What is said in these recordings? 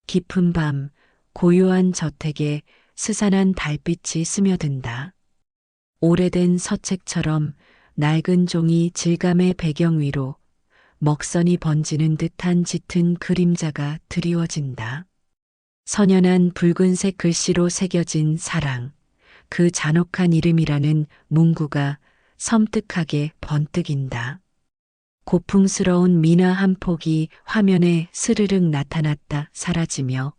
깊은 밤 고요한 저택에 스산한 달빛이 스며든다. 오래된 서책처럼 낡은 종이 질감의 배경 위로 먹선이 번지는 듯한 짙은 그림자가 드리워진다. 선연한 붉은색 글씨로 새겨진 사랑, 그 잔혹한 이름이라는 문구가 섬뜩하게 번뜩인다. 고풍스러운 미나 한 폭이 화면에 스르륵 나타났다 사라지며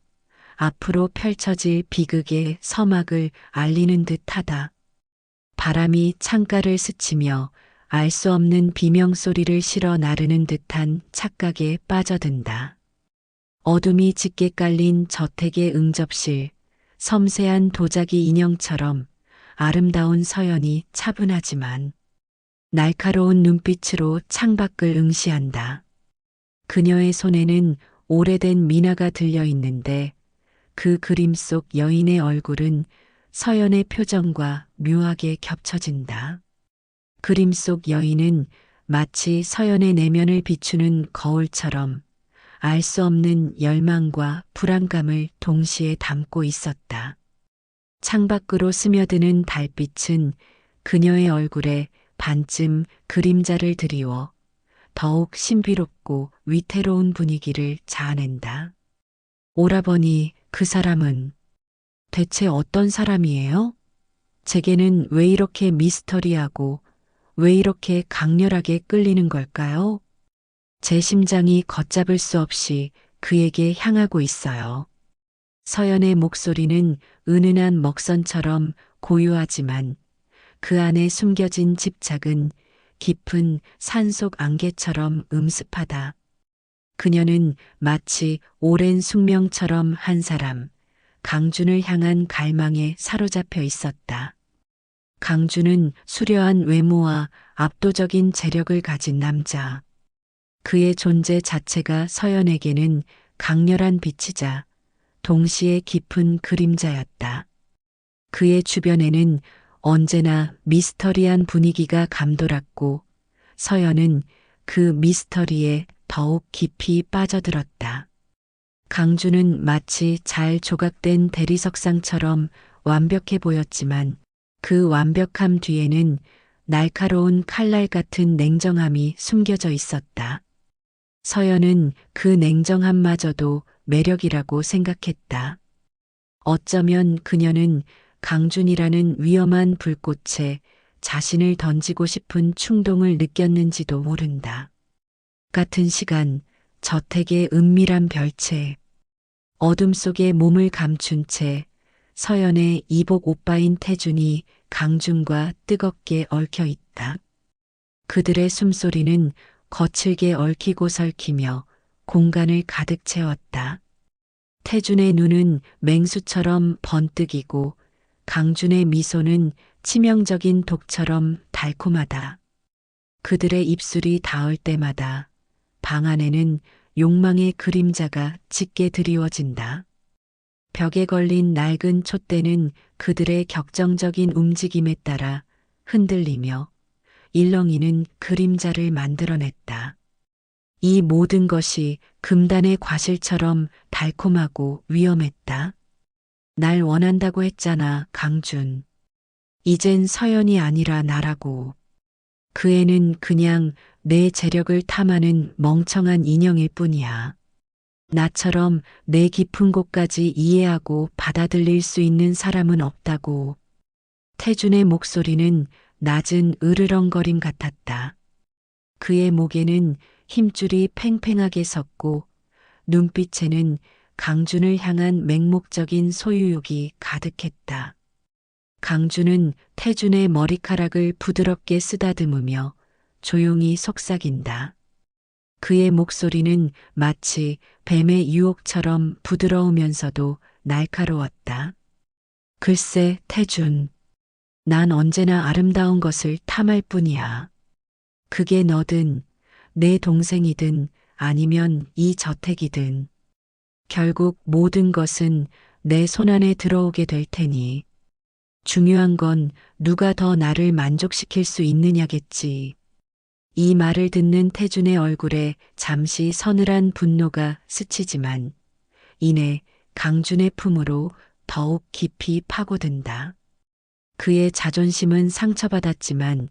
앞으로 펼쳐질 비극의 서막을 알리는 듯하다. 바람이 창가를 스치며 알 수 없는 비명소리를 실어 나르는 듯한 착각에 빠져든다. 어둠이 짙게 깔린 저택의 응접실, 섬세한 도자기 인형처럼 아름다운 서연이 차분하지만 날카로운 눈빛으로 창밖을 응시한다. 그녀의 손에는 오래된 미나가 들려 있는데 그 그림 속 여인의 얼굴은 서연의 표정과 묘하게 겹쳐진다. 그림 속 여인은 마치 서연의 내면을 비추는 거울처럼 알 수 없는 열망과 불안감을 동시에 담고 있었다. 창밖으로 스며드는 달빛은 그녀의 얼굴에 반쯤 그림자를 드리워 더욱 신비롭고 위태로운 분위기를 자아낸다. 오라버니, 그 사람은 대체 어떤 사람이에요? 제게는 왜 이렇게 미스터리하고 왜 이렇게 강렬하게 끌리는 걸까요? 제 심장이 걷잡을 수 없이 그에게 향하고 있어요. 서연의 목소리는 은은한 먹선처럼 고요하지만 그 안에 숨겨진 집착은 깊은 산속 안개처럼 음습하다. 그녀는 마치 오랜 숙명처럼 한 사람, 강준을 향한 갈망에 사로잡혀 있었다. 강준은 수려한 외모와 압도적인 재력을 가진 남자. 그의 존재 자체가 서연에게는 강렬한 빛이자 동시에 깊은 그림자였다. 그의 주변에는 언제나 미스터리한 분위기가 감돌았고 서연은 그 미스터리에 더욱 깊이 빠져들었다. 강준은 마치 잘 조각된 대리석상처럼 완벽해 보였지만 그 완벽함 뒤에는 날카로운 칼날 같은 냉정함이 숨겨져 있었다. 서연은 그 냉정함마저도 매력이라고 생각했다. 어쩌면 그녀는 강준이라는 위험한 불꽃에 자신을 던지고 싶은 충동을 느꼈는지도 모른다. 같은 시간 저택의 은밀한 별채, 어둠 속에 몸을 감춘 채 서연의 이복 오빠인 태준이 강준과 뜨겁게 얽혀 있다. 그들의 숨소리는 거칠게 얽히고 설키며 공간을 가득 채웠다. 태준의 눈은 맹수처럼 번뜩이고 강준의 미소는 치명적인 독처럼 달콤하다. 그들의 입술이 닿을 때마다 방 안에는 욕망의 그림자가 짙게 드리워진다. 벽에 걸린 낡은 촛대는 그들의 격정적인 움직임에 따라 흔들리며 일렁이는 그림자를 만들어냈다. 이 모든 것이 금단의 과실처럼 달콤하고 위험했다. 날 원한다고 했잖아, 강준. 이젠 서연이 아니라 나라고. 그 애는 그냥 내 재력을 탐하는 멍청한 인형일 뿐이야. 나처럼 내 깊은 곳까지 이해하고 받아들일 수 있는 사람은 없다고. 태준의 목소리는 낮은 으르렁거림 같았다. 그의 목에는 힘줄이 팽팽하게 섰고 눈빛에는 강준을 향한 맹목적인 소유욕이 가득했다. 강준은 태준의 머리카락을 부드럽게 쓰다듬으며 조용히 속삭인다. 그의 목소리는 마치 뱀의 유혹처럼 부드러우면서도 날카로웠다. 글쎄, 태준. 난 언제나 아름다운 것을 탐할 뿐이야. 그게 너든 내 동생이든 아니면 이 저택이든 결국 모든 것은 내 손안에 들어오게 될 테니 중요한 건 누가 더 나를 만족시킬 수 있느냐겠지. 이 말을 듣는 태준의 얼굴에 잠시 서늘한 분노가 스치지만 이내 강준의 품으로 더욱 깊이 파고든다. 그의 자존심은 상처받았지만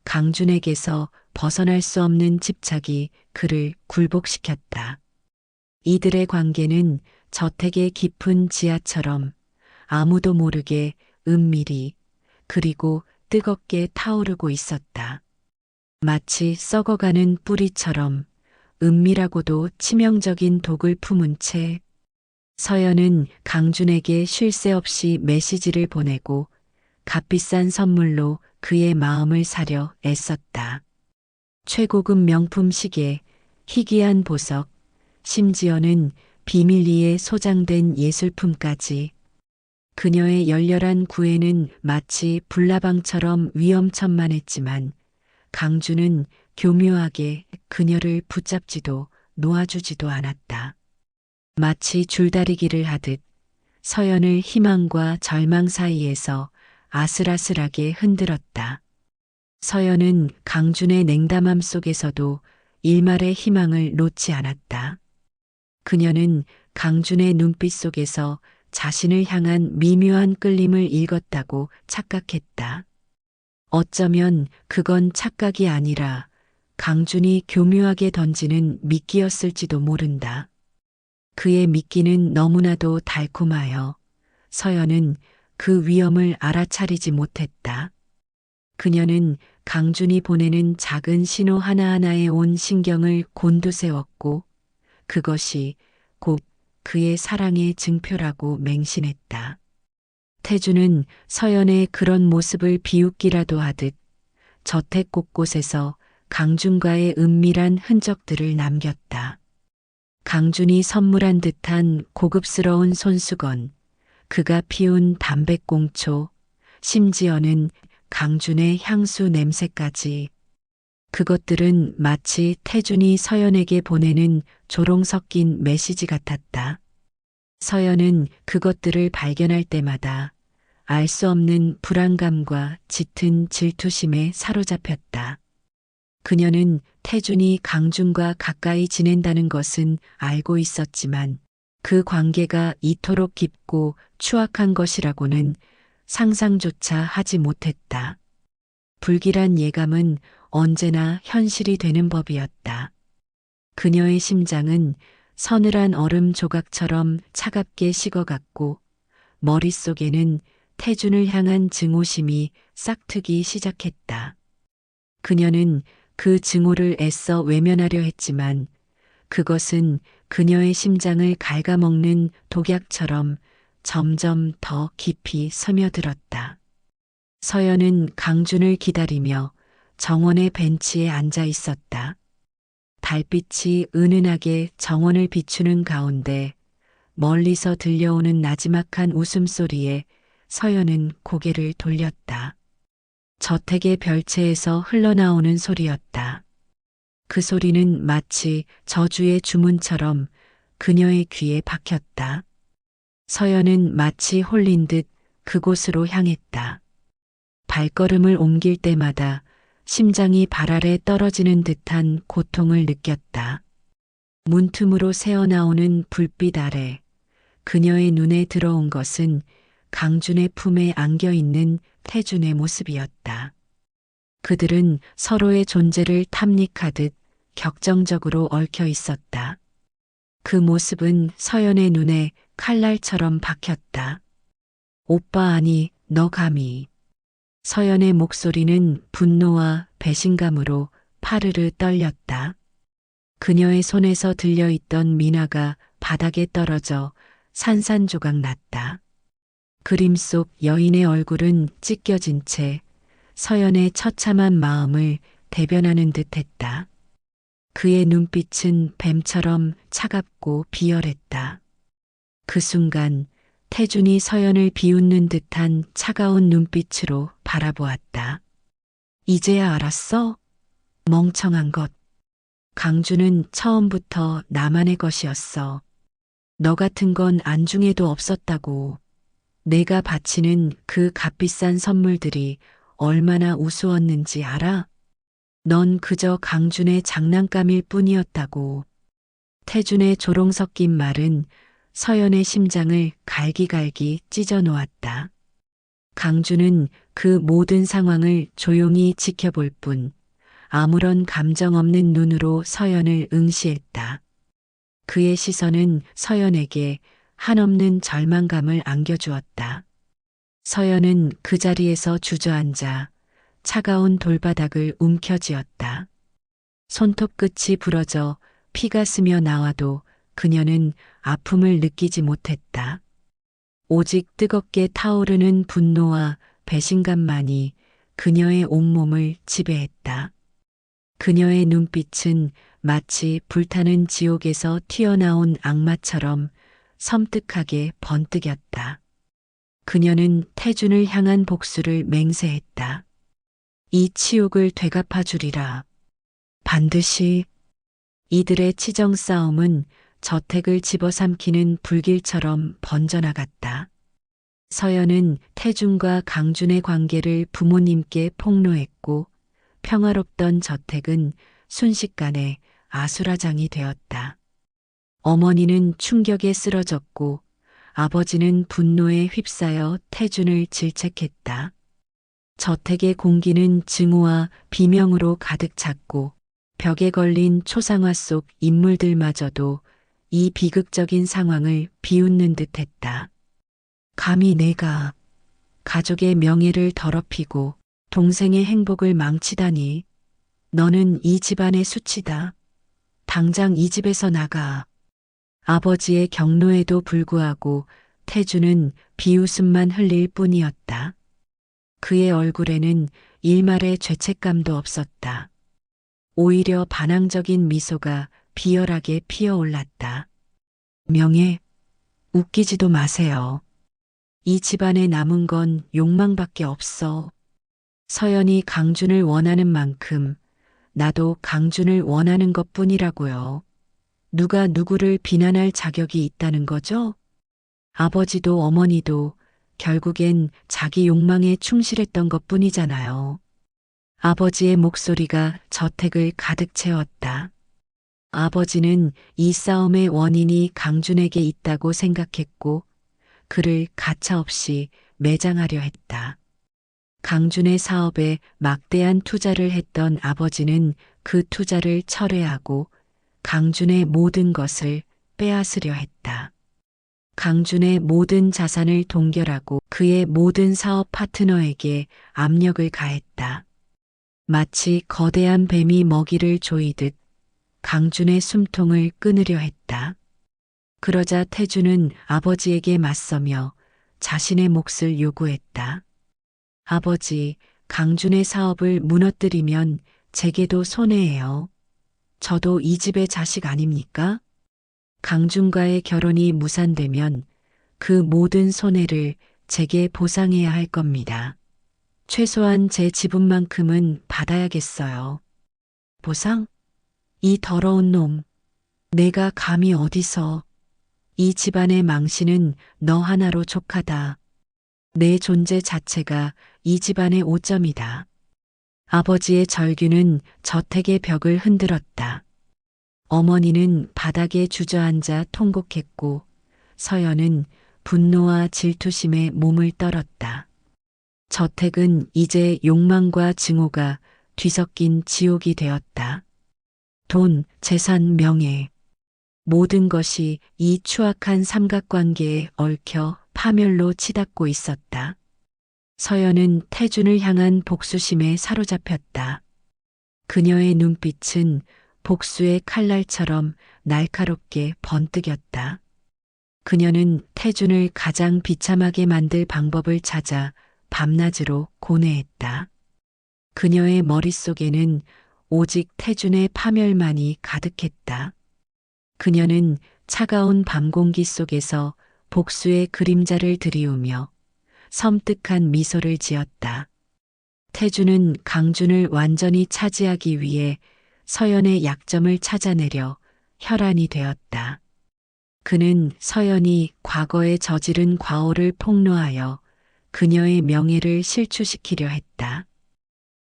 강준에게서 벗어날 수 없는 집착이 그를 굴복시켰다. 이들의 관계는 저택의 깊은 지하처럼 아무도 모르게 은밀히 그리고 뜨겁게 타오르고 있었다. 마치 썩어가는 뿌리처럼 은밀하고도 치명적인 독을 품은 채 서연은 강준에게 쉴 새 없이 메시지를 보내고 값비싼 선물로 그의 마음을 사려 애썼다. 최고급 명품 시계, 희귀한 보석, 심지어는 비밀리에 소장된 예술품까지. 그녀의 열렬한 구애는 마치 불나방처럼 위험천만했지만 강준은 교묘하게 그녀를 붙잡지도 놓아주지도 않았다. 마치 줄다리기를 하듯 서연을 희망과 절망 사이에서 아슬아슬하게 흔들었다. 서연은 강준의 냉담함 속에서도 일말의 희망을 놓지 않았다. 그녀는 강준의 눈빛 속에서 자신을 향한 미묘한 끌림을 읽었다고 착각했다. 어쩌면 그건 착각이 아니라 강준이 교묘하게 던지는 미끼였을지도 모른다. 그의 미끼는 너무나도 달콤하여 서연은 그 위험을 알아차리지 못했다. 그녀는 강준이 보내는 작은 신호 하나하나에 온 신경을 곤두세웠고 그것이 곧 그의 사랑의 증표라고 맹신했다. 태주는 서연의 그런 모습을 비웃기라도 하듯 저택 곳곳에서 강준과의 은밀한 흔적들을 남겼다. 강준이 선물한 듯한 고급스러운 손수건, 그가 피운 담배꽁초, 심지어는 강준의 향수 냄새까지. 그것들은 마치 태준이 서연에게 보내는 조롱 섞인 메시지 같았다. 서연은 그것들을 발견할 때마다 알 수 없는 불안감과 짙은 질투심에 사로잡혔다. 그녀는 태준이 강준과 가까이 지낸다는 것은 알고 있었지만 그 관계가 이토록 깊고 추악한 것이라고는 상상조차 하지 못했다. 불길한 예감은 언제나 현실이 되는 법이었다. 그녀의 심장은 서늘한 얼음 조각처럼 차갑게 식어갔고 머릿속에는 태준을 향한 증오심이 싹트기 시작했다. 그녀는 그 증오를 애써 외면하려 했지만 그것은 그녀의 심장을 갉아먹는 독약처럼 점점 더 깊이 스며들었다. 서연은 강준을 기다리며 정원의 벤치에 앉아 있었다. 달빛이 은은하게 정원을 비추는 가운데 멀리서 들려오는 나지막한 웃음소리에 서연은 고개를 돌렸다. 저택의 별채에서 흘러나오는 소리였다. 그 소리는 마치 저주의 주문처럼 그녀의 귀에 박혔다. 서연은 마치 홀린 듯 그곳으로 향했다. 발걸음을 옮길 때마다 심장이 발 아래 떨어지는 듯한 고통을 느꼈다. 문틈으로 새어나오는 불빛 아래 그녀의 눈에 들어온 것은 강준의 품에 안겨있는 태준의 모습이었다. 그들은 서로의 존재를 탐닉하듯 격정적으로 얽혀 있었다. 그 모습은 서연의 눈에 칼날처럼 박혔다. 오빠 아니, 너 감히. 서연의 목소리는 분노와 배신감으로 파르르 떨렸다. 그녀의 손에서 들려있던 미나가 바닥에 떨어져 산산조각 났다. 그림 속 여인의 얼굴은 찢겨진 채 서연의 처참한 마음을 대변하는 듯했다. 그의 눈빛은 뱀처럼 차갑고 비열했다. 그 순간 태준이 서연을 비웃는 듯한 차가운 눈빛으로 바라보았다. 이제야 알았어? 멍청한 것. 강준은 처음부터 나만의 것이었어. 너 같은 건 안중에도 없었다고. 내가 바치는 그 값비싼 선물들이 얼마나 우스웠는지 알아? 넌 그저 강준의 장난감일 뿐이었다고. 태준의 조롱 섞인 말은 서연의 심장을 갈기갈기 찢어 놓았다. 강주는 그 모든 상황을 조용히 지켜볼 뿐 아무런 감정 없는 눈으로 서연을 응시했다. 그의 시선은 서연에게 한없는 절망감을 안겨주었다. 서연은 그 자리에서 주저앉아 차가운 돌바닥을 움켜쥐었다. 손톱 끝이 부러져 피가 스며 나와도 그녀는 아픔을 느끼지 못했다. 오직 뜨겁게 타오르는 분노와 배신감만이 그녀의 온몸을 지배했다. 그녀의 눈빛은 마치 불타는 지옥에서 튀어나온 악마처럼 섬뜩하게 번뜩였다. 그녀는 태준을 향한 복수를 맹세했다. 이 치욕을 되갚아 주리라. 반드시. 이들의 치정 싸움은 저택을 집어삼키는 불길처럼 번져나갔다. 서연은 태준과 강준의 관계를 부모님께 폭로했고 평화롭던 저택은 순식간에 아수라장이 되었다. 어머니는 충격에 쓰러졌고 아버지는 분노에 휩싸여 태준을 질책했다. 저택의 공기는 증오와 비명으로 가득 찼고 벽에 걸린 초상화 속 인물들마저도 이 비극적인 상황을 비웃는 듯했다. 감히 내가 가족의 명예를 더럽히고 동생의 행복을 망치다니. 너는 이 집안의 수치다. 당장 이 집에서 나가. 아버지의 경로에도 불구하고 태주는 비웃음만 흘릴 뿐이었다. 그의 얼굴에는 일말의 죄책감도 없었다. 오히려 반항적인 미소가 비열하게 피어올랐다. 명예, 웃기지도 마세요. 이 집안에 남은 건 욕망밖에 없어. 서연이 강준을 원하는 만큼 나도 강준을 원하는 것뿐이라고요. 누가 누구를 비난할 자격이 있다는 거죠? 아버지도 어머니도 결국엔 자기 욕망에 충실했던 것뿐이잖아요. 아버지의 목소리가 저택을 가득 채웠다. 아버지는 이 싸움의 원인이 강준에게 있다고 생각했고 그를 가차없이 매장하려 했다. 강준의 사업에 막대한 투자를 했던 아버지는 그 투자를 철회하고 강준의 모든 것을 빼앗으려 했다. 강준의 모든 자산을 동결하고 그의 모든 사업 파트너에게 압력을 가했다. 마치 거대한 뱀이 먹이를 조이듯 강준의 숨통을 끊으려 했다. 그러자 태주는 아버지에게 맞서며 자신의 몫을 요구했다. 아버지, 강준의 사업을 무너뜨리면 제게도 손해예요. 저도 이 집의 자식 아닙니까? 강준과의 결혼이 무산되면 그 모든 손해를 제게 보상해야 할 겁니다. 최소한 제 지분만큼은 받아야겠어요. 보상? 이 더러운 놈. 내가 감히 어디서. 이 집안의 망신은 너 하나로 족하다. 내 존재 자체가 이 집안의 오점이다. 아버지의 절규는 저택의 벽을 흔들었다. 어머니는 바닥에 주저앉아 통곡했고 서연은 분노와 질투심에 몸을 떨었다. 저택은 이제 욕망과 증오가 뒤섞인 지옥이 되었다. 돈, 재산, 명예. 모든 것이 이 추악한 삼각관계에 얽혀 파멸로 치닫고 있었다. 서연은 태준을 향한 복수심에 사로잡혔다. 그녀의 눈빛은 복수의 칼날처럼 날카롭게 번뜩였다. 그녀는 태준을 가장 비참하게 만들 방법을 찾아 밤낮으로 고뇌했다. 그녀의 머릿속에는 오직 태준의 파멸만이 가득했다. 그녀는 차가운 밤 공기 속에서 복수의 그림자를 들이우며 섬뜩한 미소를 지었다. 태준은 강준을 완전히 차지하기 위해 서연의 약점을 찾아내려 혈안이 되었다. 그는 서연이 과거에 저지른 과오를 폭로하여 그녀의 명예를 실추시키려 했다.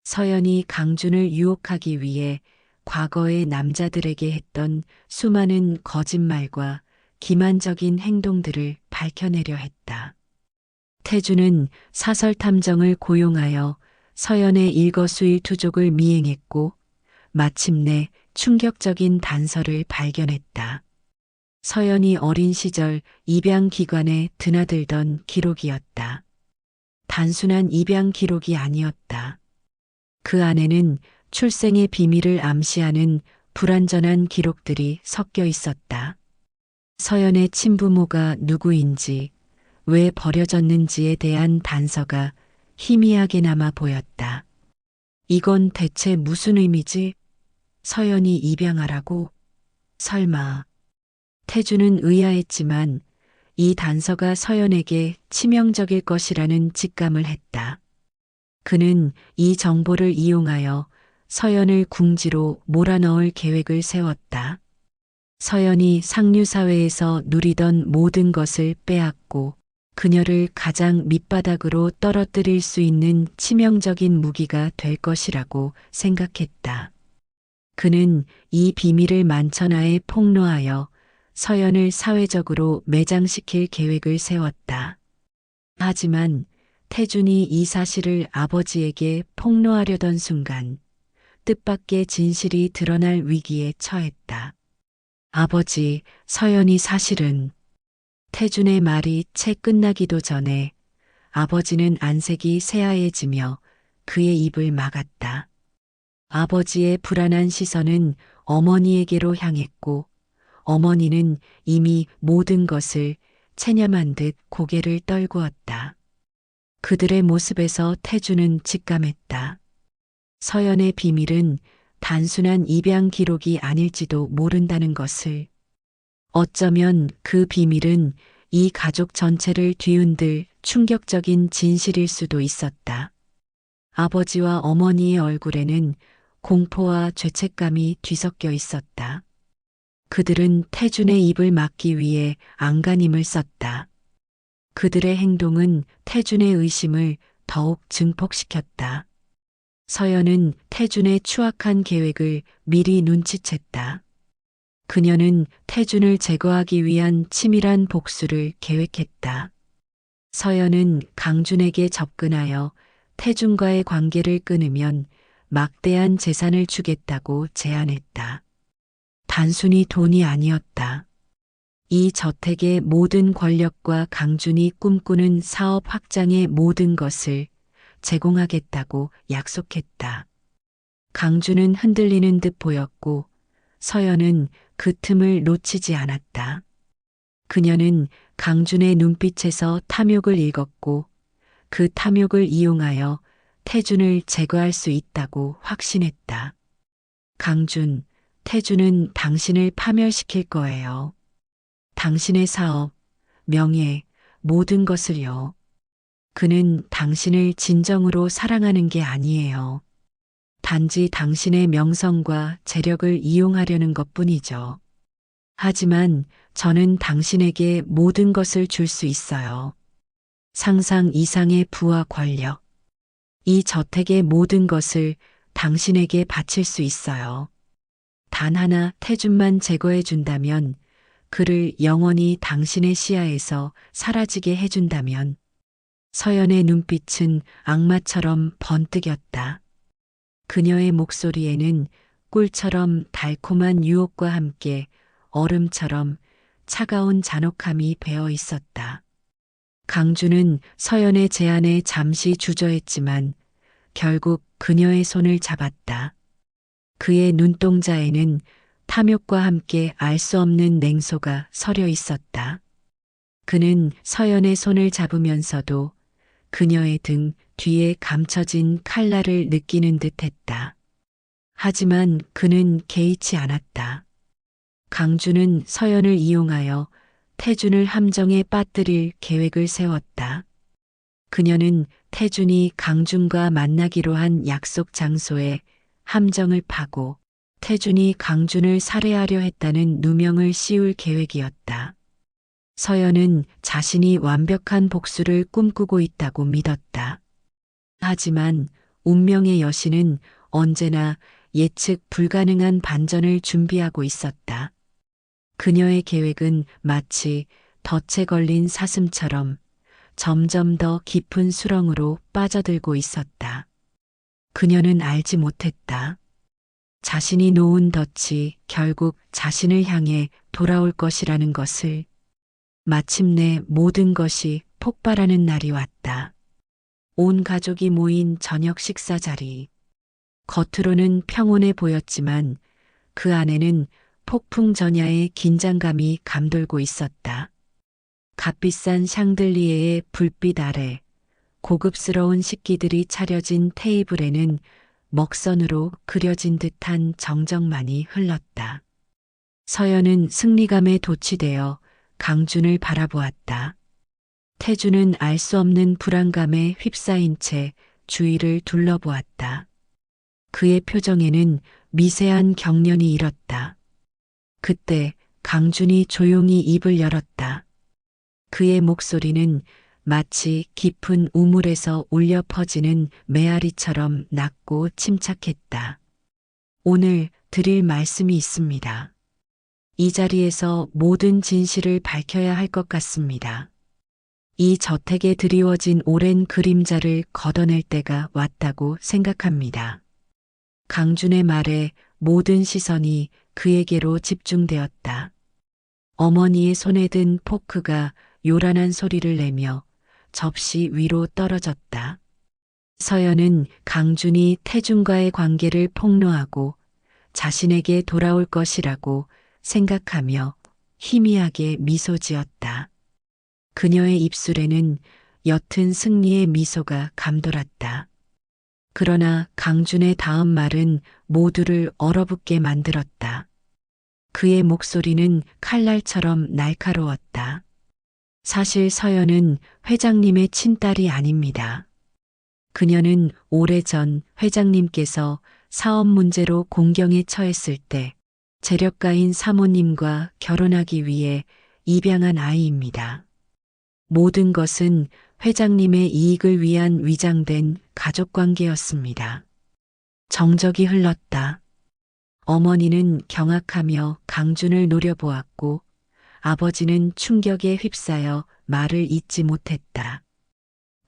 서연이 강준을 유혹하기 위해 과거의 남자들에게 했던 수많은 거짓말과 기만적인 행동들을 밝혀내려 했다. 태주는 사설 탐정을 고용하여 서연의 일거수일투족을 미행했고 마침내 충격적인 단서를 발견했다. 서연이 어린 시절 입양기관에 드나들던 기록이었다. 단순한 입양 기록이 아니었다. 그 안에는 출생의 비밀을 암시하는 불완전한 기록들이 섞여 있었다. 서연의 친부모가 누구인지, 왜 버려졌는지에 대한 단서가 희미하게나마 보였다. 이건 대체 무슨 의미지? 서연이 입양하라고? 설마. 태주는 의아했지만 이 단서가 서연에게 치명적일 것이라는 직감을 했다. 그는 이 정보를 이용하여 서연을 궁지로 몰아넣을 계획을 세웠다. 서연이 상류사회에서 누리던 모든 것을 빼앗고 그녀를 가장 밑바닥으로 떨어뜨릴 수 있는 치명적인 무기가 될 것이라고 생각했다. 그는 이 비밀을 만천하에 폭로하여 서연을 사회적으로 매장시킬 계획을 세웠다. 하지만 태준이 이 사실을 아버지에게 폭로하려던 순간 뜻밖의 진실이 드러날 위기에 처했다. 아버지, 서연이 사실은. 태준의 말이 채 끝나기도 전에 아버지는 안색이 새하얘지며 그의 입을 막았다. 아버지의 불안한 시선은 어머니에게로 향했고 어머니는 이미 모든 것을 체념한 듯 고개를 떨구었다. 그들의 모습에서 태주는 직감했다. 서연의 비밀은 단순한 입양 기록이 아닐지도 모른다는 것을. 어쩌면 그 비밀은 이 가족 전체를 뒤흔들 충격적인 진실일 수도 있었다. 아버지와 어머니의 얼굴에는 공포와 죄책감이 뒤섞여 있었다. 그들은 태준의 입을 막기 위해 안간힘을 썼다. 그들의 행동은 태준의 의심을 더욱 증폭시켰다. 서연은 태준의 추악한 계획을 미리 눈치챘다. 그녀는 태준을 제거하기 위한 치밀한 복수를 계획했다. 서연은 강준에게 접근하여 태준과의 관계를 끊으면 막대한 재산을 주겠다고 제안했다. 단순히 돈이 아니었다. 이 저택의 모든 권력과 강준이 꿈꾸는 사업 확장의 모든 것을 제공하겠다고 약속했다. 강준은 흔들리는 듯 보였고 서연은 그 틈을 놓치지 않았다. 그녀는 강준의 눈빛에서 탐욕을 읽었고 그 탐욕을 이용하여 태준을 제거할 수 있다고 확신했다. 강준, 태준은 당신을 파멸시킬 거예요. 당신의 사업, 명예, 모든 것을요. 그는 당신을 진정으로 사랑하는 게 아니에요. 단지 당신의 명성과 재력을 이용하려는 것뿐이죠. 하지만 저는 당신에게 모든 것을 줄 수 있어요. 상상 이상의 부와 권력. 이 저택의 모든 것을 당신에게 바칠 수 있어요. 단 하나 태준만 제거해 준다면, 그를 영원히 당신의 시야에서 사라지게 해준다면. 서연의 눈빛은 악마처럼 번뜩였다. 그녀의 목소리에는 꿀처럼 달콤한 유혹과 함께 얼음처럼 차가운 잔혹함이 배어 있었다. 강주는 서연의 제안에 잠시 주저했지만 결국 그녀의 손을 잡았다. 그의 눈동자에는 탐욕과 함께 알 수 없는 냉소가 서려 있었다. 그는 서연의 손을 잡으면서도 그녀의 등 뒤에 감춰진 칼날을 느끼는 듯했다. 하지만 그는 개의치 않았다. 강주는 서연을 이용하여 태준을 함정에 빠뜨릴 계획을 세웠다. 그녀는 태준이 강준과 만나기로 한 약속 장소에 함정을 파고 태준이 강준을 살해하려 했다는 누명을 씌울 계획이었다. 서연은 자신이 완벽한 복수를 꿈꾸고 있다고 믿었다. 하지만 운명의 여신은 언제나 예측 불가능한 반전을 준비하고 있었다. 그녀의 계획은 마치 덫에 걸린 사슴처럼 점점 더 깊은 수렁으로 빠져들고 있었다. 그녀는 알지 못했다. 자신이 놓은 덫이 결국 자신을 향해 돌아올 것이라는 것을. 마침내 모든 것이 폭발하는 날이 왔다. 온 가족이 모인 저녁 식사 자리. 겉으로는 평온해 보였지만 그 안에는 폭풍 전야의 긴장감이 감돌고 있었다. 값비싼 샹들리에의 불빛 아래 고급스러운 식기들이 차려진 테이블에는 먹선으로 그려진 듯한 정적만이 흘렀다. 서연은 승리감에 도취되어 강준을 바라보았다. 태주는 알 수 없는 불안감에 휩싸인 채 주위를 둘러보았다. 그의 표정에는 미세한 경련이 일었다. 그때 강준이 조용히 입을 열었다. 그의 목소리는 마치 깊은 우물에서 울려 퍼지는 메아리처럼 낮고 침착했다. 오늘 드릴 말씀이 있습니다. 이 자리에서 모든 진실을 밝혀야 할 것 같습니다. 이 저택에 드리워진 오랜 그림자를 걷어낼 때가 왔다고 생각합니다. 강준의 말에 모든 시선이 그에게로 집중되었다. 어머니의 손에 든 포크가 요란한 소리를 내며 접시 위로 떨어졌다. 서연은 강준이 태준과의 관계를 폭로하고 자신에게 돌아올 것이라고 생각하며 희미하게 미소 지었다. 그녀의 입술에는 옅은 승리의 미소가 감돌았다. 그러나 강준의 다음 말은 모두를 얼어붙게 만들었다. 그의 목소리는 칼날처럼 날카로웠다. 사실 서연은 회장님의 친딸이 아닙니다. 그녀는 오래전 회장님께서 사업 문제로 공경에 처했을 때 재력가인 사모님과 결혼하기 위해 입양한 아이입니다. 모든 것은 회장님의 이익을 위한 위장된 가족관계였습니다. 정적이 흘렀다. 어머니는 경악하며 강준을 노려보았고 아버지는 충격에 휩싸여 말을 잇지 못했다.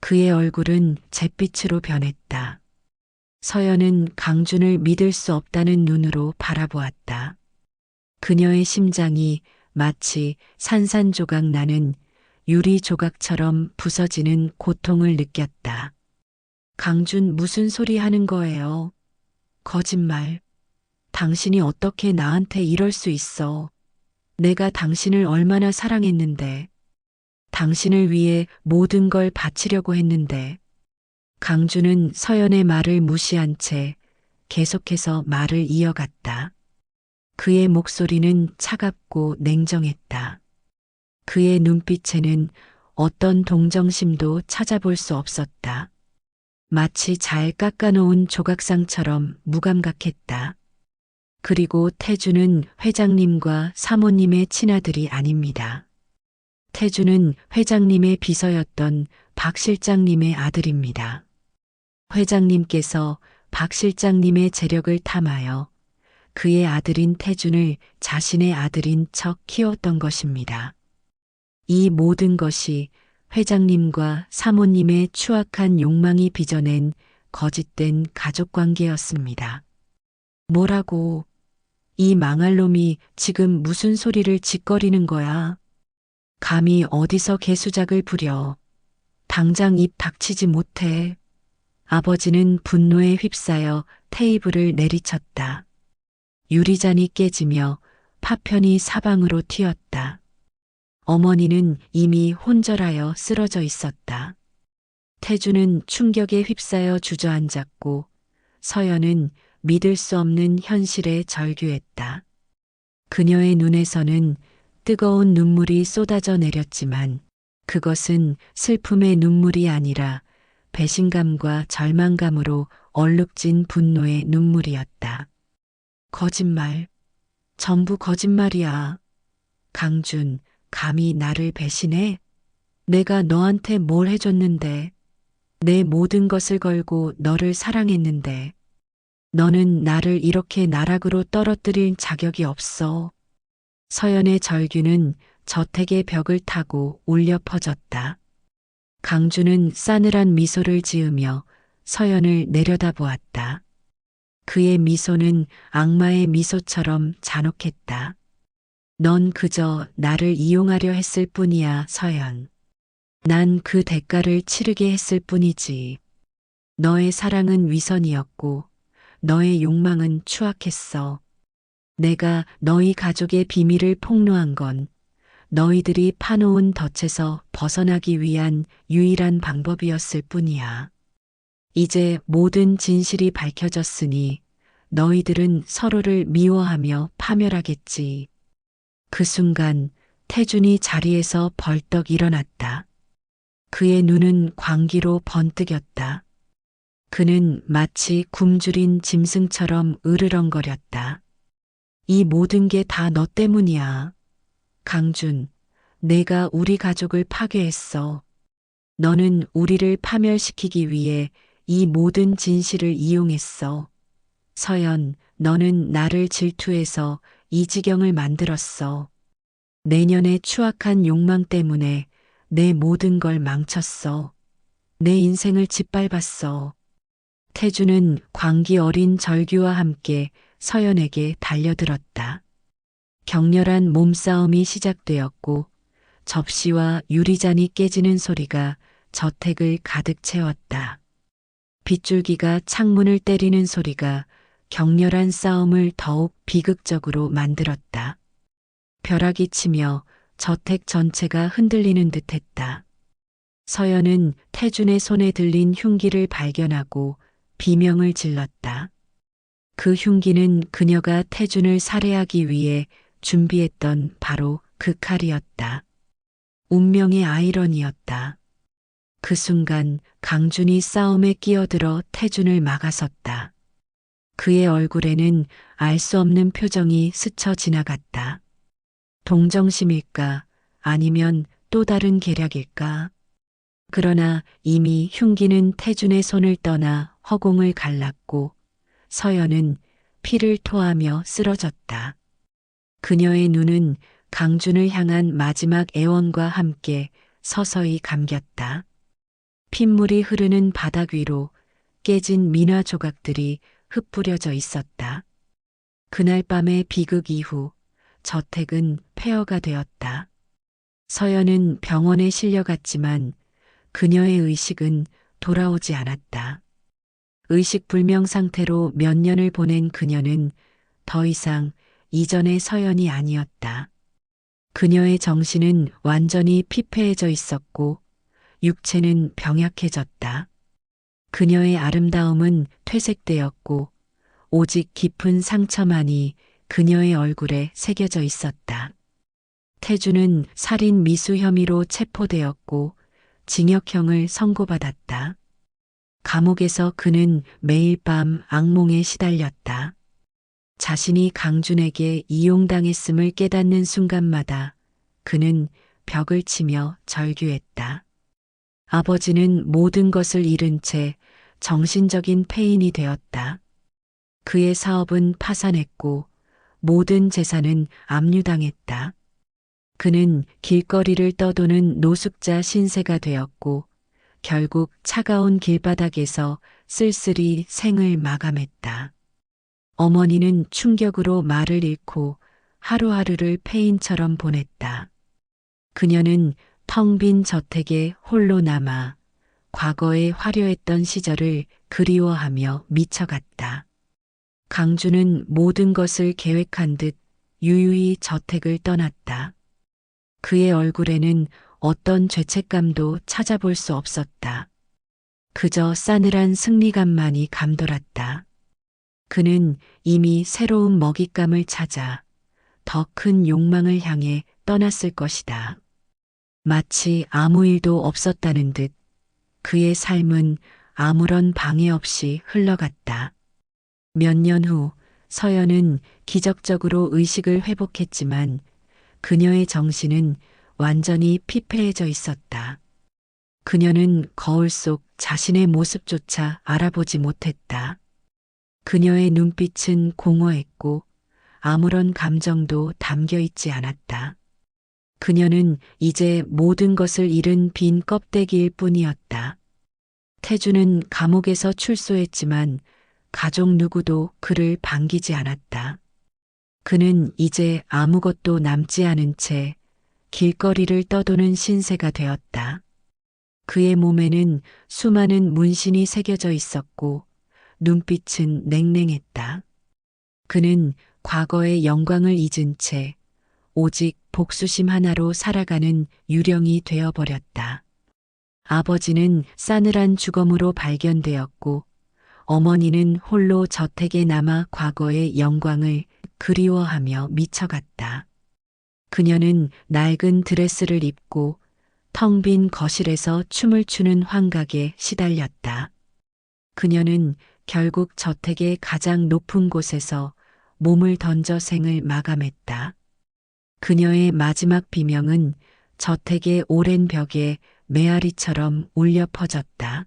그의 얼굴은 잿빛으로 변했다. 서연은 강준을 믿을 수 없다는 눈으로 바라보았다. 그녀의 심장이 마치 산산조각 나는 유리 조각처럼 부서지는 고통을 느꼈다. 강준 무슨 소리 하는 거예요? 거짓말. 당신이 어떻게 나한테 이럴 수 있어? 내가 당신을 얼마나 사랑했는데. 당신을 위해 모든 걸 바치려고 했는데. 강준은 서연의 말을 무시한 채 계속해서 말을 이어갔다. 그의 목소리는 차갑고 냉정했다. 그의 눈빛에는 어떤 동정심도 찾아볼 수 없었다. 마치 잘 깎아놓은 조각상처럼 무감각했다. 그리고 태주는 회장님과 사모님의 친아들이 아닙니다. 태주는 회장님의 비서였던 박 실장님의 아들입니다. 회장님께서 박 실장님의 재력을 탐하여 그의 아들인 태준을 자신의 아들인 척 키웠던 것입니다. 이 모든 것이 회장님과 사모님의 추악한 욕망이 빚어낸 거짓된 가족관계였습니다. 뭐라고? 이 망할 놈이 지금 무슨 소리를 짓거리는 거야? 감히 어디서 개수작을 부려. 당장 입 닥치지 못해. 아버지는 분노에 휩싸여 테이블을 내리쳤다. 유리잔이 깨지며 파편이 사방으로 튀었다. 어머니는 이미 혼절하여 쓰러져 있었다. 태주는 충격에 휩싸여 주저앉았고 서연은 믿을 수 없는 현실에 절규했다. 그녀의 눈에서는 뜨거운 눈물이 쏟아져 내렸지만 그것은 슬픔의 눈물이 아니라 배신감과 절망감으로 얼룩진 분노의 눈물이었다. 거짓말. 전부 거짓말이야. 강준, 감히 나를 배신해? 내가 너한테 뭘 해줬는데? 내 모든 것을 걸고 너를 사랑했는데. 너는 나를 이렇게 나락으로 떨어뜨릴 자격이 없어. 서연의 절규는 저택의 벽을 타고 울려 퍼졌다. 강주는 싸늘한 미소를 지으며 서연을 내려다보았다. 그의 미소는 악마의 미소처럼 잔혹했다. 넌 그저 나를 이용하려 했을 뿐이야, 서연. 난 그 대가를 치르게 했을 뿐이지. 너의 사랑은 위선이었고, 너의 욕망은 추악했어. 내가 너희 가족의 비밀을 폭로한 건 너희들이 파놓은 덫에서 벗어나기 위한 유일한 방법이었을 뿐이야. 이제 모든 진실이 밝혀졌으니 너희들은 서로를 미워하며 파멸하겠지. 그 순간 태준이 자리에서 벌떡 일어났다. 그의 눈은 광기로 번뜩였다. 그는 마치 굶주린 짐승처럼 으르렁거렸다. 이 모든 게 다 너 때문이야. 강준, 내가 우리 가족을 파괴했어. 너는 우리를 파멸시키기 위해 이 모든 진실을 이용했어. 서연, 너는 나를 질투해서 이 지경을 만들었어. 내년의 추악한 욕망 때문에 내 모든 걸 망쳤어. 내 인생을 짓밟았어. 태주는 광기 어린 절규와 함께 서연에게 달려들었다. 격렬한 몸싸움이 시작되었고 접시와 유리잔이 깨지는 소리가 저택을 가득 채웠다. 빗줄기가 창문을 때리는 소리가 격렬한 싸움을 더욱 비극적으로 만들었다. 벼락이 치며 저택 전체가 흔들리는 듯했다. 서연은 태준의 손에 들린 흉기를 발견하고 비명을 질렀다. 그 흉기는 그녀가 태준을 살해하기 위해 준비했던 바로 그 칼이었다. 운명의 아이러니였다. 그 순간 강준이 싸움에 끼어들어 태준을 막아섰다. 그의 얼굴에는 알 수 없는 표정이 스쳐 지나갔다. 동정심일까? 아니면 또 다른 계략일까? 그러나 이미 흉기는 태준의 손을 떠나 허공을 갈랐고 서연은 피를 토하며 쓰러졌다. 그녀의 눈은 강준을 향한 마지막 애원과 함께 서서히 감겼다. 핏물이 흐르는 바닥 위로 깨진 민화 조각들이 흩뿌려져 있었다. 그날 밤의 비극 이후 저택은 폐허가 되었다. 서연은 병원에 실려갔지만 그녀의 의식은 돌아오지 않았다. 의식불명 상태로 몇 년을 보낸 그녀는 더 이상 이전의 서연이 아니었다. 그녀의 정신은 완전히 피폐해져 있었고 육체는 병약해졌다. 그녀의 아름다움은 퇴색되었고 오직 깊은 상처만이 그녀의 얼굴에 새겨져 있었다. 태주는 살인 미수 혐의로 체포되었고 징역형을 선고받았다. 감옥에서 그는 매일 밤 악몽에 시달렸다. 자신이 강준에게 이용당했음을 깨닫는 순간마다 그는 벽을 치며 절규했다. 아버지는 모든 것을 잃은 채 정신적인 폐인이 되었다. 그의 사업은 파산했고 모든 재산은 압류당했다. 그는 길거리를 떠도는 노숙자 신세가 되었고 결국 차가운 길바닥에서 쓸쓸히 생을 마감했다. 어머니는 충격으로 말을 잃고 하루하루를 폐인처럼 보냈다. 그녀는 텅 빈 저택에 홀로 남아 과거의 화려했던 시절을 그리워하며 미쳐갔다. 강주는 모든 것을 계획한 듯 유유히 저택을 떠났다. 그의 얼굴에는 어떤 죄책감도 찾아볼 수 없었다. 그저 싸늘한 승리감만이 감돌았다. 그는 이미 새로운 먹잇감을 찾아 더 큰 욕망을 향해 떠났을 것이다. 마치 아무 일도 없었다는 듯 그의 삶은 아무런 방해 없이 흘러갔다. 몇 년 후 서연은 기적적으로 의식을 회복했지만 그녀의 정신은 완전히 피폐해져 있었다. 그녀는 거울 속 자신의 모습조차 알아보지 못했다. 그녀의 눈빛은 공허했고 아무런 감정도 담겨 있지 않았다. 그녀는 이제 모든 것을 잃은 빈 껍데기일 뿐이었다. 태주는 감옥에서 출소했지만 가족 누구도 그를 반기지 않았다. 그는 이제 아무것도 남지 않은 채 길거리를 떠도는 신세가 되었다. 그의 몸에는 수많은 문신이 새겨져 있었고 눈빛은 냉랭했다. 그는 과거의 영광을 잊은 채 오직 복수심 하나로 살아가는 유령이 되어버렸다. 아버지는 싸늘한 주검으로 발견되었고 어머니는 홀로 저택에 남아 과거의 영광을 그리워하며 미쳐갔다. 그녀는 낡은 드레스를 입고 텅 빈 거실에서 춤을 추는 환각에 시달렸다. 그녀는 결국 저택의 가장 높은 곳에서 몸을 던져 생을 마감했다. 그녀의 마지막 비명은 저택의 오랜 벽에 메아리처럼 울려 퍼졌다.